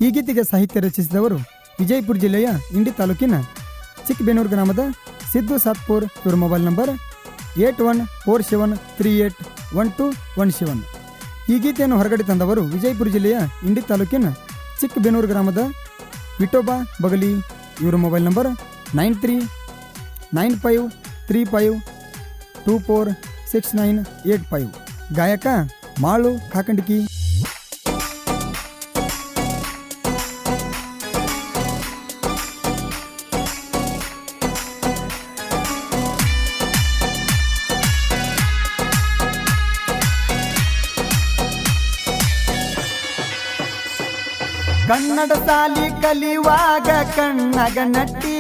ಈ ಗೀತೆಗೆ ಸಾಹಿತ್ಯ ರಚಿಸಿದವರು ವಿಜಯಪುರ ಜಿಲ್ಲೆಯ ಇಂಡಿ ತಾಲೂಕಿನ ಚಿಕ್ಕಬೇನೂರು ಗ್ರಾಮದ ಸಿದ್ದು ಸಾತ್ಪುರ್. ಇವರ ಮೊಬೈಲ್ ನಂಬರ್ 8147381217. ಈ ಗೀತೆಯನ್ನು ಹೊರಗಡೆ ತಂದವರು ವಿಜಯಪುರ ಜಿಲ್ಲೆಯ ಇಂಡಿ ತಾಲೂಕಿನ ಚಿಕ್ಕಬೇನೂರು ಗ್ರಾಮದ ವಿಠೋಬಾ ಬಗಲಿ. ಇವರ ಮೊಬೈಲ್ ನಂಬರ್ 939535246985. ಗಾಯಕ ಮಾಳು ಕಾಕಂಡಿಕಿ. ಕನ್ನಡ ಸಾಲಿ ಕಲಿಯುವಾಗ ಕಣ್ಣಗ ನಟ್ಟಿ,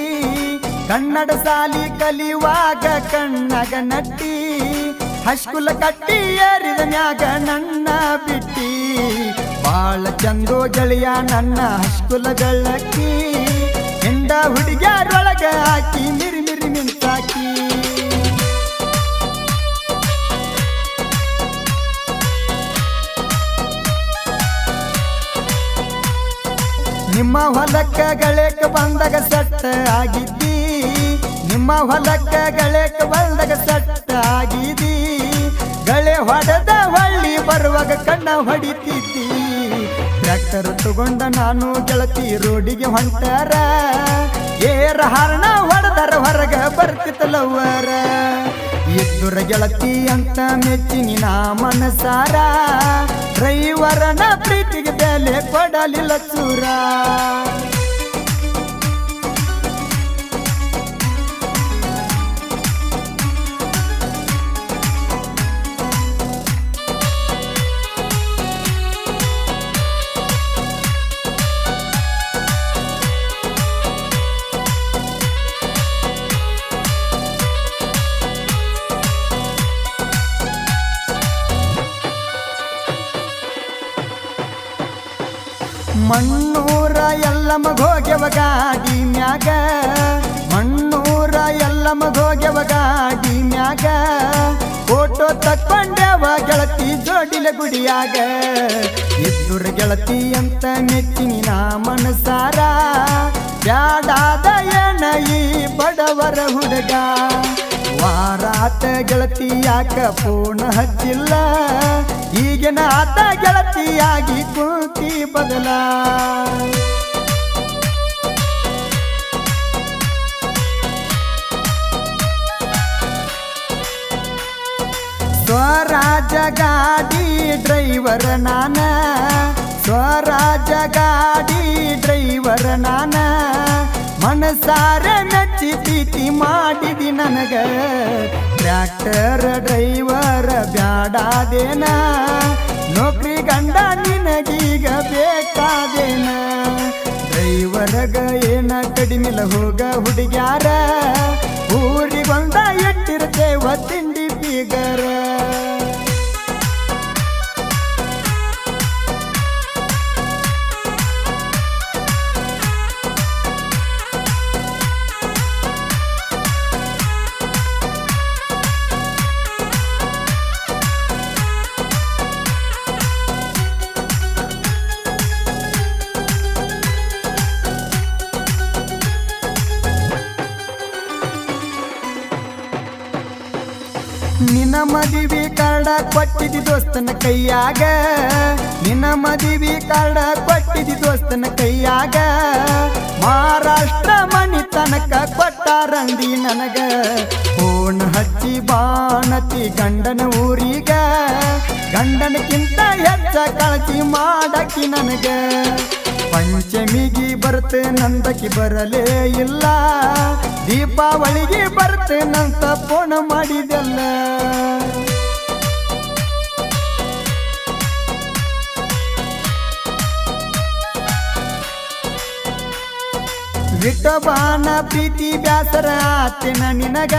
ಕನ್ನಡ ಸಾಲಿ ಕಲಿಯುವಾಗ ಕಣ್ಣಗ ನಟ್ಟಿ, ಹೈಸ್ಕೂಲ್ ಕಟ್ಟಿ ಏರಿದ ಮ್ಯಾಗ ನನ್ನ ಬಿಟ್ಟಿ, ಬಾಳ ಚಂದೋ ಗೆಳೆಯ ನನ್ನ ಹೈಸ್ಕೂಲ್ ಬೆಳಕಿ, ಹೆಂಡ ಹುಡುಗ್ಯಾರೊಳಗ ಹಾಕಿ ಮಿರಿ ಮಿರಿ ಮಿಂಚಾಕಿ. ನಿಮ್ಮ ಹೊಲಕ್ಕ ಗಳೇಕ ಬಂದಾಗ ಸಟ್ಟ ಆಗಿದ್ದಿ, ನಿಮ್ಮ ಹೊಲಕ್ಕ ಗಳೇಕ ಬಂದಾಗ ಸಟ್ಟ ಆಗಿದ್ದಿ, ಗಳೆ ಹೊಡೆದ ಹೊಳ್ಳಿ ಬರುವಾಗ ಕಣ್ಣ ಹೊಡಿತಿದ್ದಿ. ಟ್ರ್ಯಾಕ್ಟರ್ ತಗೊಂಡ ನಾನು ಗೆಳತಿ ರೋಡಿಗೆ ಹೊಂಟಾರ, ಏರ ಹರಣ ಹೊಡೆದರ ಹೊರಗ ಬರ್ತಿತ್ತಲವರ, ಇದ್ದುರ ಗೆಳತಿ ಅಂತ ಮೆಚ್ಚಿನಿ ನಾ ಮನಸಾರ, ಡ್ರೈವರನ ಪ್ರೀತಿಗೆ ಬೆಲೆ ಕೊಡಲಿಲ್ಲ ಚೂರ. ಮಣ್ಣೂರ ಎಲ್ಲ ಮಗೋಗ್ಯವ ಗಾಡಿ ಮ್ಯಾಗ, ಮಣ್ಣೂರ ಎಲ್ಲ ಮಗೋಗ್ಯವ ಗಾಡಿ ಮ್ಯಾಗ, ಫೋಟೋ ತಕ್ಕೊಂಡ್ಯವ ಗೆಳತಿ ಜೋಡಿಲ ಗುಡಿಯಾಗ, ಇದ್ದುರ ಗೆಳತಿ ಅಂತ ಮೆಚ್ಚಿನಿ ನಾ ಮನಸಾರ, ಬ್ಯಾಡಾದ ಏನ ಈ ಬಡವರ ಹುಡುಗ, ವಾರಾತ ಗೆಳತಿ ಯಾಕ ಫೋನ್ ಹಚ್ಚಿಲ್ಲ, ಈಗಿನ ಆತ ಗೆಳತಿಯಾಗಿ ಕುಂತಿ ಬದಲ. ಸ್ವರಾಜ ಗಾಡಿ ಡ್ರೈವರ್ ನಾನ, ಸ್ವರಾಜ ಗಾಡಿ ಡ್ರೈವರ್ ನಾನ, ಮನಸಾರ ಮೆಚ್ಚಿ ಪ್ರೀತಿ ಮಾಡಿದಿ ನನಗ, ಟ್ರ್ಯಾಕ್ಟರ್ ಡ್ರೈವರ್ ಬ್ಯಾಡಾದೇನ, ನೌಕರಿ ಗಂಡ ನಿನಗೀಗ ಬೇಕಾದೇನ, ಡ್ರೈವರ್ಗ ಏನ ಕಡಿಮಿಲ್ಲ ಹೋಗ ಹುಡುಗ್ಯಾರ, ಊರಿಗೊಂದ ಇಟ್ಟಿರ್ತೇವ ತಿಂಡಿ ಬೀಗರ. ನಿನ್ನ ಮದುವೆ ಕಾರ್ಡ ಕೊಟ್ಟಿದಿ ದೋಸ್ತನ ಕೈಯಾಗ, ನಿನ್ನ ಮದುವೆ ಕಾರ್ಡ ಕೊಟ್ಟಿದಿ ದೋಸ್ತನ ಕೈಯಾಗ, ಮಹಾರಾಷ್ಟ್ರ ಮನಿ ತನಕ ಕೊಟ್ಟಾರಂದಿ ನನಗ, ಫೋನ್ ಹಚ್ಚಿ ಬಾಣತಿ ಗಂಡನ ಊರಿಗ, ಗಂಡನಕ್ಕಿಂತ ಹೆಚ್ಚ ಕಾಳಜಿ ಮಾಡಕಿ ನನಗ, ಪಂಚಮಿಗೆ ಬರ್ತೆ ನಂದಕಿ ಬರಲೇ ಇಲ್ಲ, ದೀಪಾವಳಿಗೆ ಬರ್ತೇನಂತ ಫೋನ್ ಮಾಡಿದೆಲ್ಲ. ವಿಠೋಬಾನ ಪ್ರೀತಿ ಬ್ಯಾಸರ ಆತೇನ ನಿನಗ,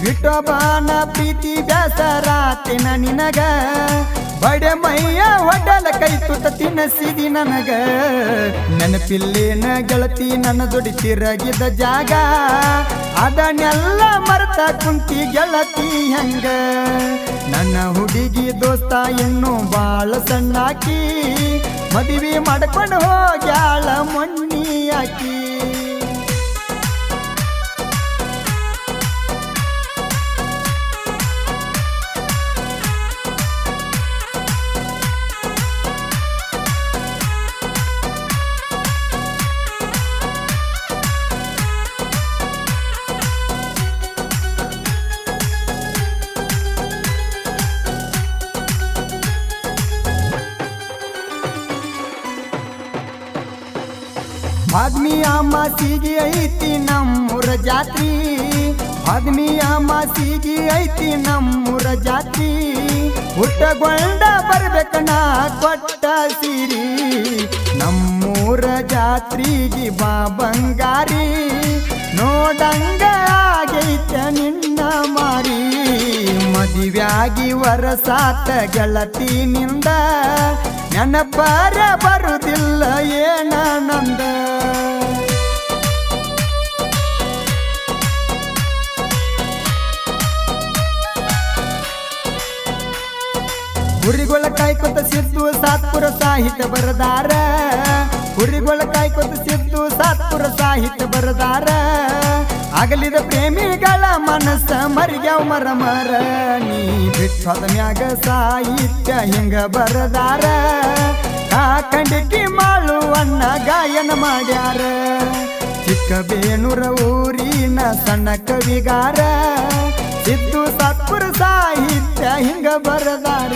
ವಿಠೋಬಾನ ಪ್ರೀತಿ ಬ್ಯಾಸರಾತಿನ ನಿನಗ ಬಡೆ ಮೈಯ ಒಡ್ಡಲ ಕೈ ತುತ್ತ ತಿನ್ನಸಿದಿ ನನಗ ನೆನಪಿಲ್ಲೇನ ಗೆಳತಿ ನನ್ನ ಜೋಡಿ ತಿರಗಿದ ಜಾಗ ಅದನ್ನೆಲ್ಲ ಮರೆತ ಕುಂತಿ ಗೆಳತಿ ಹೆಂಗ ನನ್ನ ಹುಡುಗಿ ದೋಸ್ತ ಇನ್ನೂ ಬಾಳ ಸಣ್ಣಾಕಿ ಮದುವೆ ಮಾಡ್ಕೊಂಡು ಹೋಗ್ಯಾಳ ಮೊನ್ನಿ ಆಕಿ ಭಾದ್ಮಿಯ ಮಾಸಿಗೆ ಐತಿ ನಮ್ಮೂರ ಜಾತ್ರಿ ಭಾದ್ಮಿಯ ಮಾಸಿಗೆ ಐತಿ ನಮ್ಮೂರ ಜಾತ್ರಿ ಹುಟ್ಟಗೊಂಡ ಬರ್ಬೇಕನ ಕೊಟ್ಟ ಸಿರಿ ನಮ್ಮೂರ ಜಾತ್ರಿಗಿ ಬಾ ಬಂಗಾರಿ ನೋಡಂಗ ಆಗೈತ ನಿನ್ನ ಮಾರಿ ಮದುವೆಯಾಗಿ ವರಸಾತ ಗೆಳತಿನಿಂದ ನೆನಪರ ಬರುದಿಲ್ಲ ಏನ ನಂದ ಹುರಿಗೊಳ ಕಾಯ್ಕೊತ ಸಿದ್ದು ಸಾತ್ಪುರ ಸಾಹಿತ್ಯ ಬರದಾರ ಹುರಿಗೊಳ ಕಾಯ್ಕೊತ ಸಿದ್ದು ಸಾತ್ಪುರ ಸಾಹಿತ್ಯ ಬರದಾರ ಆಗಲಿದ ಪ್ರೇಮಿಗಳ ಮನಸ್ಸ ಮರಿಗ್ಯಾವ ಮರ ಮರ ನೀ ಬಿಟ್ಟದ ಮ್ಯಾಗ ಸಾಹಿತ್ಯ ಹಿಂಗ ಬರದಾರ ಕಾಕಂಡಿಕಿ ಮಾಳುವನ್ನ ಗಾಯನ ಮಾಡ್ಯಾರ ಚಿಕ್ಕಬೇಣೂರ ಊರಿನ ಸಣ್ಣ ಕವಿಗಾರ ಸಿದ್ದು ಸಾತ್ಪುರ ಸಾಹಿತ್ಯ ಹಿಂಗ ಬರದಾರ